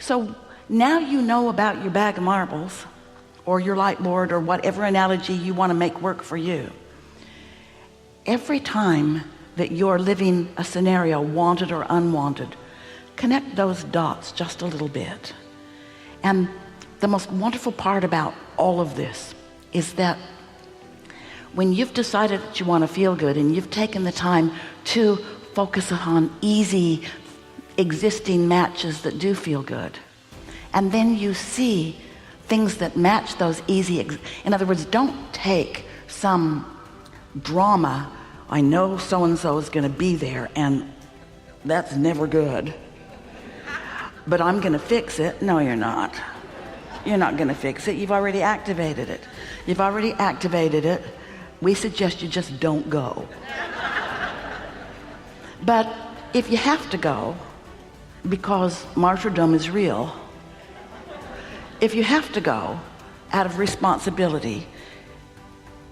So now you know about your bag of marbles or your light board or whatever analogy you want to make work for you. Every time that you're living a scenario, wanted or unwanted, connect those dots just a little bit. And the most wonderful part about all of this is that when you've decided that you want to feel good and you've taken the time to focus on easy existing matches that do feel good, and then you see things that match those easy, in other words, don't take some drama. I know so-and-so is going to be there and that's never good, but I'm going to fix it. No, you're not. You're not going to fix it. You've already activated it. You've already activated it. We suggest you just don't go. But if you have to go, because martyrdom is real, if you have to go out of responsibility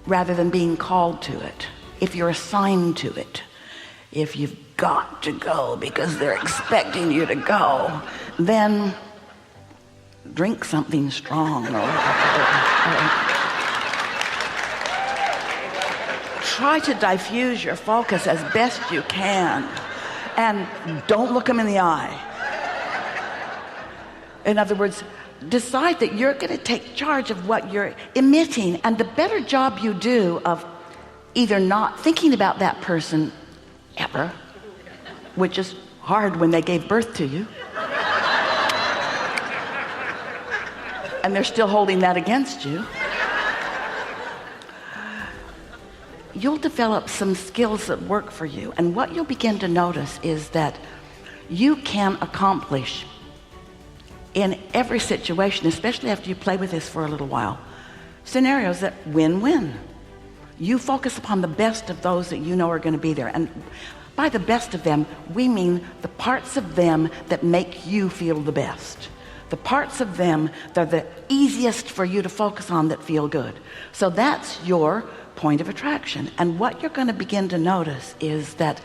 rather than being called to it, if you're assigned to it, if you've got to go because they're expecting you to go, then drink something strong or try to diffuse your focus as best you can, and don't look them in the eye. In other words, decide that you're going to take charge of what you're emitting, and the better job you do of either not thinking about that person ever, which is hard when they gave birth to you, and they're still holding that against you, you'll develop some skills that work for you. And what you'll begin to notice is that you can accomplish in every situation, especially after you play with this for a little while, scenarios that win-win. You focus upon the best of those that you know are going to be there. And by the best of them, we mean the parts of them that make you feel the best. The parts of them that are the easiest for you to focus on that feel good. So that's your point of attraction. And what you're going to begin to notice is that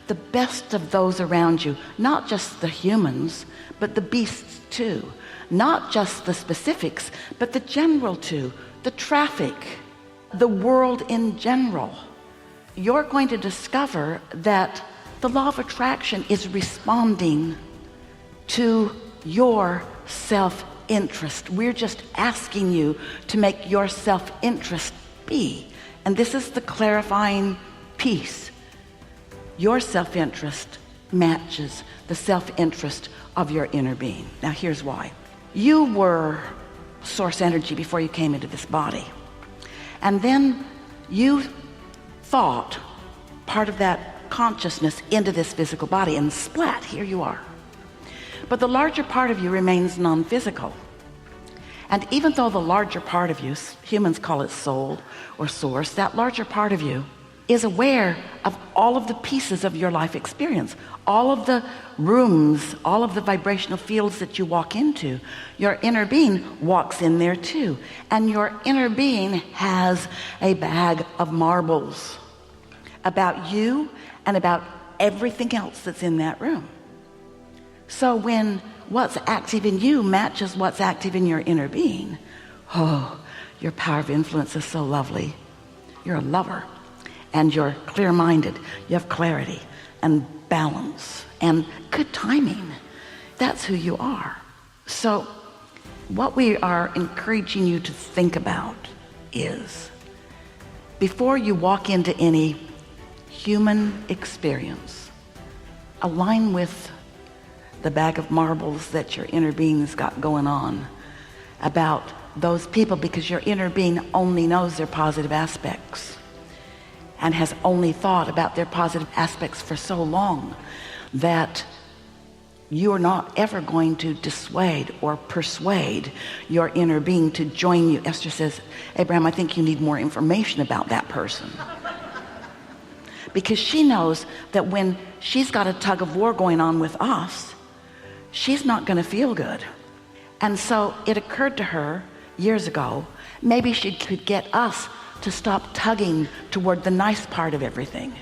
the best of those around you, not just the humans, but the beasts too, not just the specifics, but the general too, the traffic, the world in general, you're going to discover that the law of attraction is responding to your self-interest. We're just asking you to make your self-interest be. And this is the clarifying piece. Your self-interest matches the self-interest of your inner being. Now here's why. You were source energy before you came into this body. And then you thought part of that consciousness into this physical body, and splat, here you are. But the larger part of you remains non-physical. And even though the larger part of you, humans call it soul or source, that larger part of you is aware of all of the pieces of your life experience, all of the rooms, all of the vibrational fields that you walk into. Your inner being walks in there too. And your inner being has a bag of marbles about you and about everything else that's in that room. So when what's active in you matches what's active in your inner being, oh, your power of influence is so lovely. You're a lover, and you're clear-minded. You have clarity and balance and good timing. That's who you are. So what we are encouraging you to think about is, before you walk into any human experience, align with the bag of marbles that your inner being's got going on about those people, because your inner being only knows their positive aspects and has only thought about their positive aspects for so long that you're not ever going to dissuade or persuade your inner being to join you. Esther says, Abraham, I think you need more information about that person. Because she knows that when she's got a tug of war going on with us, she's not going to feel good. And so it occurred to her years ago, maybe she could get us to stop tugging toward the nice part of everything.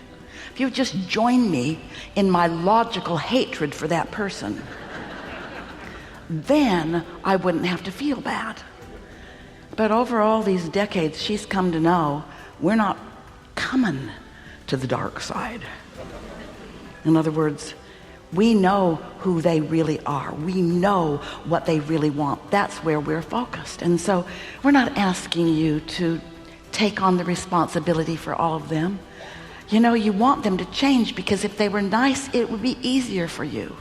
If you just join me in my logical hatred for that person, then I wouldn't have to feel bad. But over all these decades, she's come to know we're not coming to the dark side. In other words, we know who they really are. We know what they really want. That's where we're focused. And so we're not asking you to take on the responsibility for all of them. You know, you want them to change because if they were nice, it would be easier for you.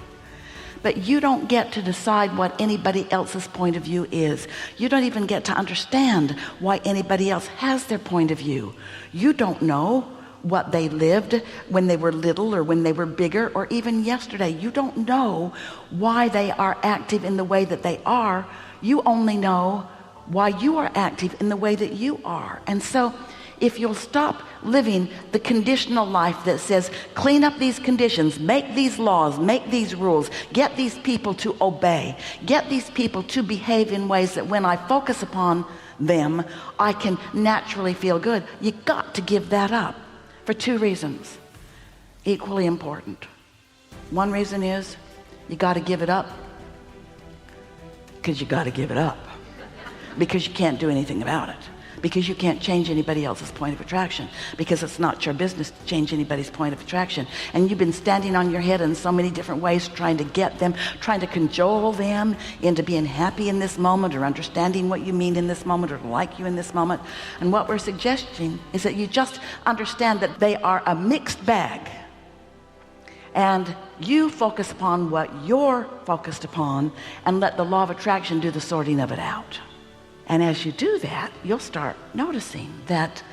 But you don't get to decide what anybody else's point of view is. You don't even get to understand why anybody else has their point of view. You don't know what they lived when they were little or when they were bigger or even yesterday. You don't know why they are active in the way that they are. You only know why you are active in the way that you are. And so if you'll stop living the conditional life that says clean up these conditions, make these laws, make these rules, get these people to obey, get these people to behave in ways that when I focus upon them I can naturally feel good, you got to give that up for two reasons, equally important. One reason is you got to give it up because you got to give it up, because you can't do anything about it, because you can't change anybody else's point of attraction, because it's not your business to change anybody's point of attraction. And you've been standing on your head in so many different ways trying to get them, trying to cajole them into being happy in this moment or understanding what you mean in this moment or like you in this moment. And what we're suggesting is that you just understand that they are a mixed bag, and you focus upon what you're focused upon and let the law of attraction do the sorting of it out. And as you do that, you'll start noticing that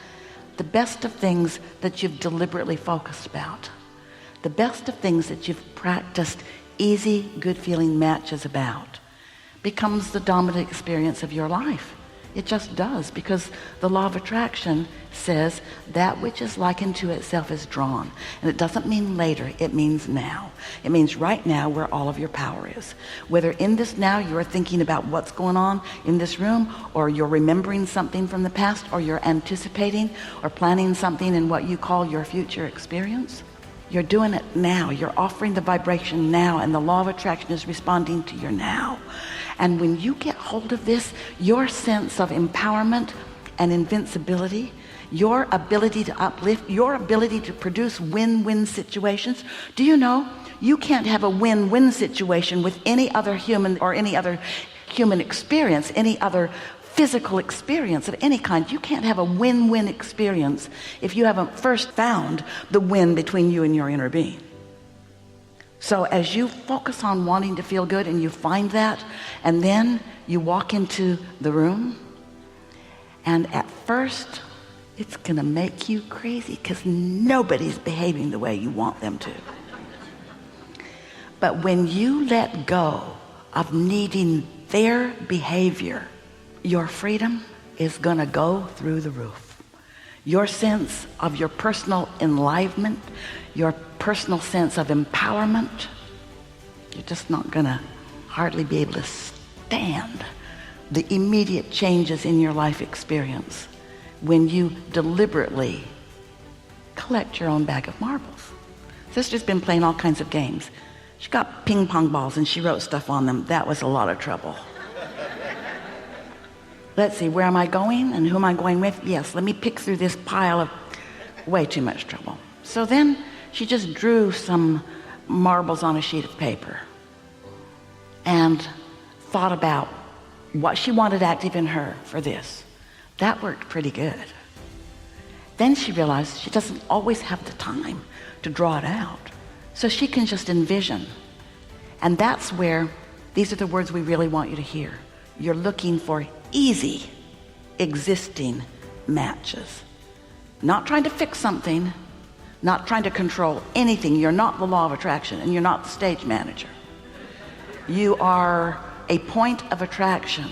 the best of things that you've deliberately focused about, the best of things that you've practiced easy, good feeling matches about, becomes the dominant experience of your life. It just does, because the law of attraction says that which is likened to itself is drawn. And it doesn't mean later, it means now. It means right now, where all of your power is. Whether in this now you're thinking about what's going on in this room, or you're remembering something from the past, or you're anticipating or planning something in what you call your future experience, you're doing it now. You're offering the vibration now, and the law of attraction is responding to your now. And when you get hold of this, your sense of empowerment and invincibility, your ability to uplift, your ability to produce win-win situations. Do you know you can't have a win-win situation with any other human or any other human experience, any other physical experience of any kind? You can't have a win-win experience if you haven't first found the win between you and your inner being. So as you focus on wanting to feel good and you find that, and then you walk into the room, and at first it's gonna make you crazy because nobody's behaving the way you want them to. But when you let go of needing their behavior, your freedom is gonna go through the roof. Your sense of your personal enlivenment, your personal sense of empowerment, you're just not gonna hardly be able to stand the immediate changes in your life experience when you deliberately collect your own bag of marbles. Sister's been playing all kinds of games. She got ping pong balls and she wrote stuff on them. That was a lot of trouble. Let's see, where am I going and who am I going with? Yes, let me pick through this pile of way too much trouble. So then she just drew some marbles on a sheet of paper and thought about what she wanted active in her for this. That worked pretty good. Then she realized she doesn't always have the time to draw it out. So she can just envision. And that's where, these are the words we really want you to hear. You're looking for easy existing matches. Not trying to fix something, not trying to control anything. You're not the law of attraction, and you're not the stage manager. You are a point of attraction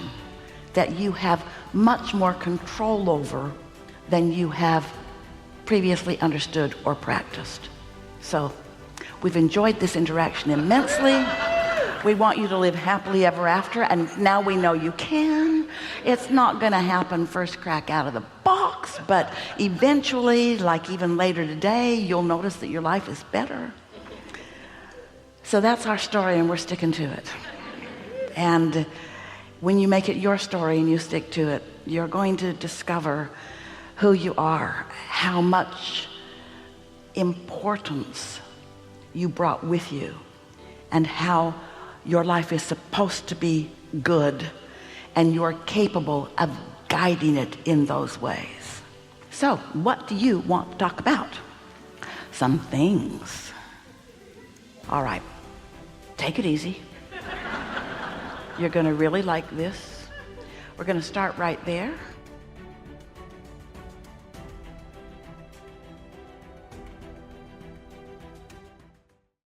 that you have much more control over than you have previously understood or practiced. So we've enjoyed this interaction immensely. We want you to live happily ever after, and now we know you can. It's not going to happen first crack out of the box, but eventually, like even later today, you'll notice that your life is better. So that's our story, and we're sticking to it. and when you make it your story and you stick to it, you're going to discover who you are, how much importance you brought with you, and how your life is supposed to be good, and you're capable of guiding it in those ways. So what do you want to talk about? Some things. All right, take it easy. You're going to really like this. We're going to start right there.